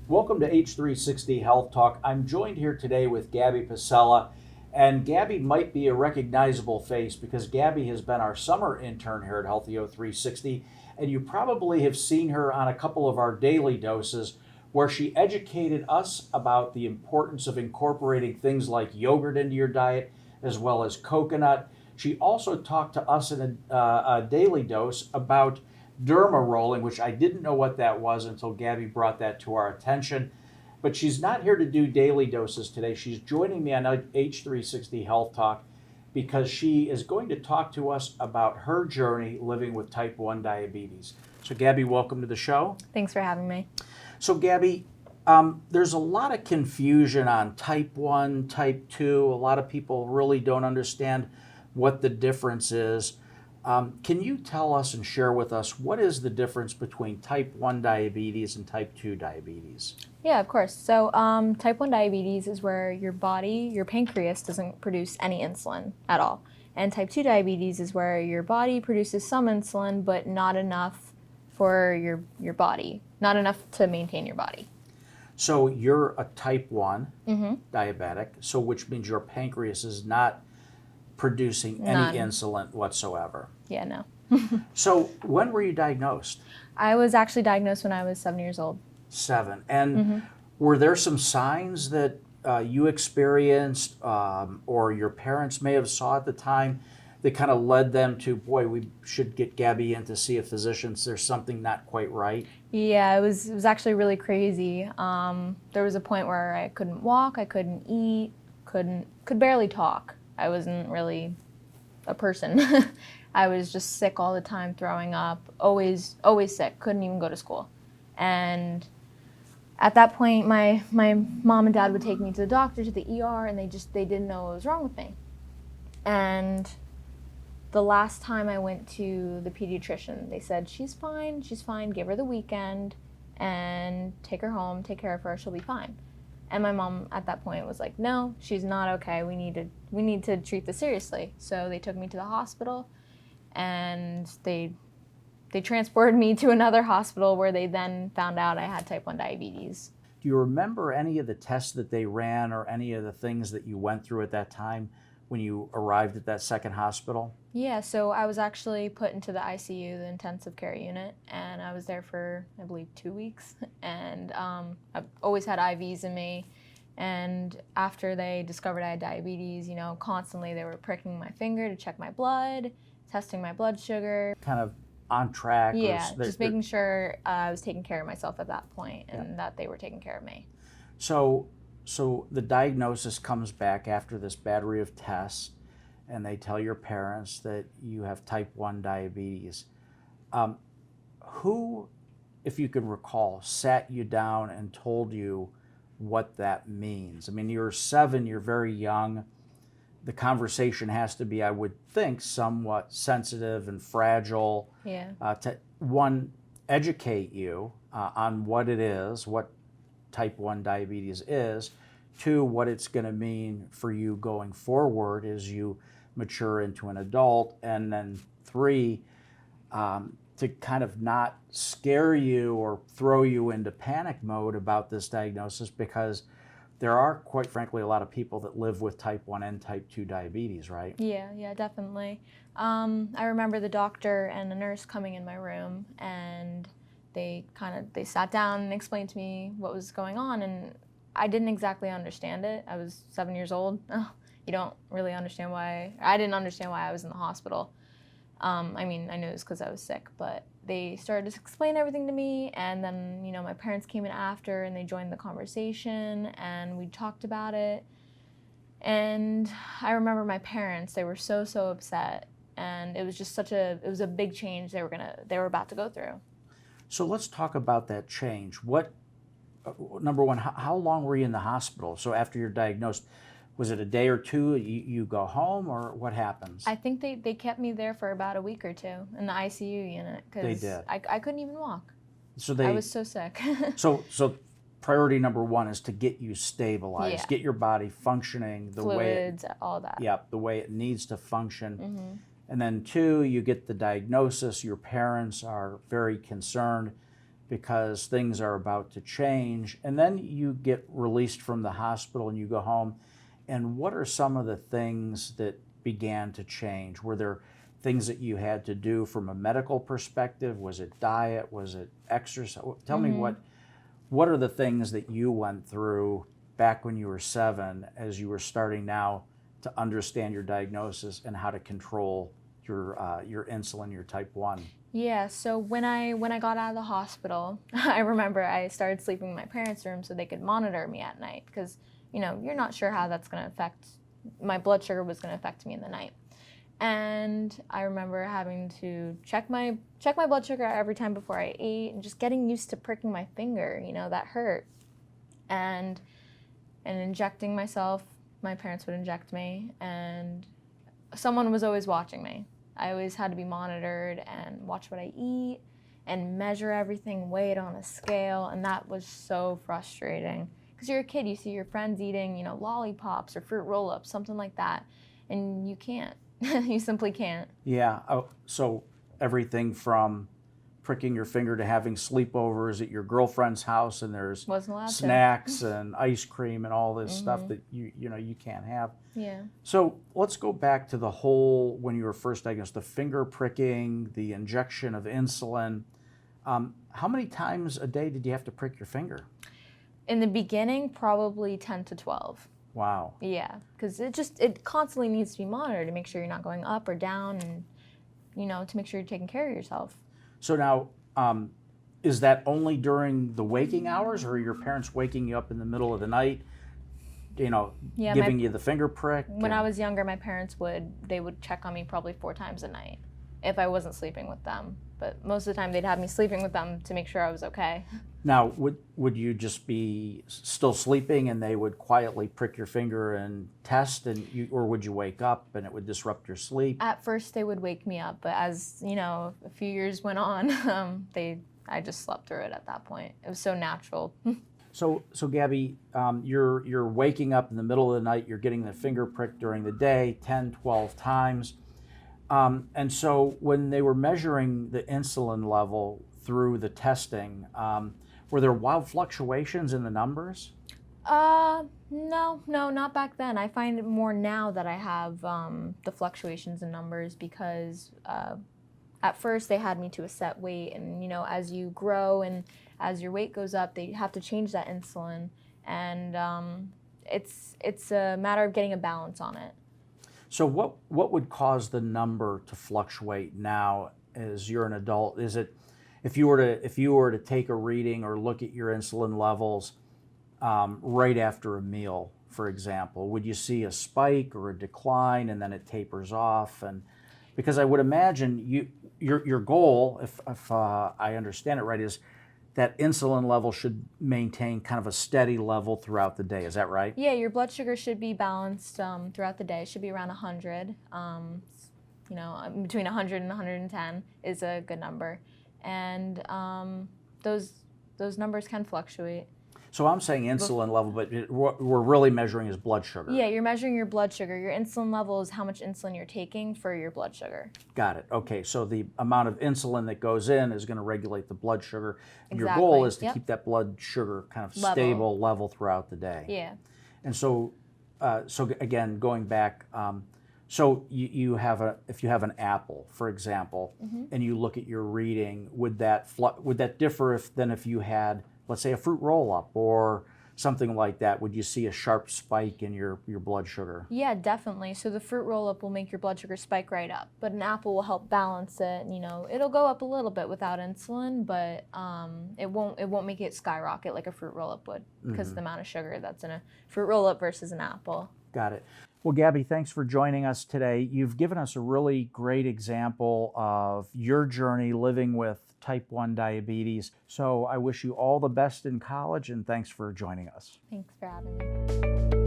Welcome to H360 Health Talk. I'm joined here today with Gaby Pacella, and Gaby might be a recognizable face because Gaby has been our summer intern here at Healthy360, and you probably have seen her on a couple of our daily doses where she educated us about the importance of incorporating things like yogurt into your diet as well as coconut. She also talked to us in a daily dose about derma rolling, which I didn't know what that was until Gaby brought that to our attention. But she's not here to do daily doses today. She's joining me on H360 Health Talk because she is going to talk to us about her journey living with type 1 diabetes. So Gaby, welcome to the show. Thanks for having me. So Gaby, there's a lot of confusion on type 1, type 2. A lot of people really don't understand what the difference is. Can you tell us and share with us what is the difference between type 1 diabetes and type 2 diabetes? Yeah, of course. So type 1 diabetes is where your body, your pancreas, doesn't produce any insulin at all. And type 2 diabetes is where your body produces some insulin, but not enough for your body, not enough to maintain your body. So you're a type 1 diabetic, so which means your pancreas is not producing any insulin whatsoever. Yeah, no. So when were you diagnosed? I was actually diagnosed when I was 7 years old. 7. And were there some signs that you experienced or your parents may have saw at the time that kind of led them to, boy, we should get Gaby in to see a physician. There's something not quite right? Yeah, it was actually really crazy. There was a point where I couldn't walk, I couldn't eat, could barely talk. I wasn't really a person. I was just sick all the time, throwing up, always sick, couldn't even go to school. And at that point, my mom and dad would take me to the doctor, to the ER, and they didn't know what was wrong with me. And the last time I went to the pediatrician, they said, she's fine, give her the weekend and take her home, take care of her, she'll be fine. And my mom at that point was like, no, she's not okay. We need to treat this seriously. So they took me to the hospital, and they transported me to another hospital where they then found out I had type 1 diabetes. Do you remember any of the tests that they ran or any of the things that you went through at that time when you arrived at that second hospital? Yeah, so I was actually put into the ICU, the intensive care unit, and I was there for, I believe, 2 weeks. And I've always had IVs in me. And after they discovered I had diabetes, constantly they were pricking my finger to check my blood, testing my blood sugar. Kind of on track? Yeah, just making sure I was taking care of myself at that point and that they were taking care of me. So the diagnosis comes back after this battery of tests, and they tell your parents that you have type 1 diabetes. Who, if you can recall, sat you down and told you what that means? I mean, you're 7, you're very young. The conversation has to be, I would think, somewhat sensitive and fragile. Yeah. To, one, educate you on what it is, what type 1 diabetes is. 2, what it's going to mean for you going forward as you mature into an adult. And then 3, to kind of not scare you or throw you into panic mode about this diagnosis, because there are, quite frankly, a lot of people that live with type 1 and type 2 diabetes, right? Yeah, definitely. I remember the doctor and the nurse coming in my room, and they sat down and explained to me what was going on, and I didn't exactly understand it. I was 7 years old. You don't really understand why. I didn't understand why I was in the hospital. I mean, I knew it was because I was sick, but they started to explain everything to me, and then, my parents came in after, and they joined the conversation, and we talked about it. And I remember my parents, they were so upset, and it was just it was a big change they were about to go through. So let's talk about that change. What, number one, how long were you in the hospital? So after you're diagnosed, was it a day or two, you go home, or what happens? I think they kept me there for about a week or 2 in the ICU unit, because I couldn't even walk. So I was so sick. So priority number 1 is to get you stabilized, get your body functioning the Fluids, all that. Yeah, the way it needs to function. And then 2, you get the diagnosis. Your parents are very concerned. because things are about to change. And then you get released from the hospital and you go home. And what are some of the things that began to change? Were there things that you had to do from a medical perspective? Was it diet? Was it exercise? Tell me what are the things that you went through back when you were 7 as you were starting now to understand your diagnosis and how to control your insulin, your type 1? Yeah, so when I got out of the hospital, I remember I started sleeping in my parents' room so they could monitor me at night because, you're not sure how that's going to affect, my blood sugar was going to affect me in the night. And I remember having to check my blood sugar every time before I ate and just getting used to pricking my finger, that hurt. And injecting myself, my parents would inject me, and someone was always watching me. I always had to be monitored and watch what I eat and measure everything, weigh it on a scale, and that was so frustrating. Because you're a kid, you see your friends eating, lollipops or fruit roll-ups, something like that, and you can't. You simply can't. Yeah, so everything from pricking your finger to having sleepovers at your girlfriend's house and there's snacks and ice cream and all this stuff that you can't have. Yeah. So let's go back to the whole, when you were first diagnosed, the finger pricking, the injection of insulin. How many times a day did you have to prick your finger? In the beginning, probably 10 to 12. Wow. Yeah, because it constantly needs to be monitored to make sure you're not going up or down and, to make sure you're taking care of yourself. So now, is that only during the waking hours, or are your parents waking you up in the middle of the night, giving you the finger prick? When I was younger, my parents would check on me probably 4 times a night if I wasn't sleeping with them. But most of the time, they'd have me sleeping with them to make sure I was okay. Now, would you just be still sleeping and they would quietly prick your finger and test, or would you wake up and it would disrupt your sleep? At first, they would wake me up, but as a few years went on, I just slept through it at that point. It was so natural. So Gabby, you're waking up in the middle of the night. You're getting the finger prick during the day, 10, 12 times. And so when they were measuring the insulin level through the testing, were there wild fluctuations in the numbers? No, not back then. I find it more now that I have the fluctuations in numbers because at first they had me to a set weight, and as you grow and as your weight goes up, they have to change that insulin, and it's a matter of getting a balance on it. So what would cause the number to fluctuate now as you're an adult? Is it if you were to take a reading or look at your insulin levels right after a meal, for example, would you see a spike or a decline and then it tapers off? And because I would imagine your goal, if I understand it right, is that insulin level should maintain kind of a steady level throughout the day. Is that right? Yeah, your blood sugar should be balanced throughout the day. It should be around 100. Between 100 and 110 is a good number. And those numbers can fluctuate. So I'm saying insulin level, but what we're really measuring is blood sugar. Yeah, you're measuring your blood sugar. Your insulin level is how much insulin you're taking for your blood sugar. Got it. Okay, so the amount of insulin that goes in is going to regulate the blood sugar. And Exactly. Your goal is to keep that blood sugar kind of stable, level throughout the day. Yeah. And so again, going back, so you have if you have an apple, for example, and you look at your reading, would that differ than if you had, let's say, a fruit roll-up or something like that? Would you see a sharp spike in your blood sugar? Yeah, definitely. So the fruit roll-up will make your blood sugar spike right up, but an apple will help balance it. It'll go up a little bit without insulin, but it won't make it skyrocket like a fruit roll-up would because of the amount of sugar that's in a fruit roll-up versus an apple. Got it. Well, Gabby, thanks for joining us today. You've given us a really great example of your journey living with type 1 diabetes. So I wish you all the best in college, and thanks for joining us. Thanks for having me.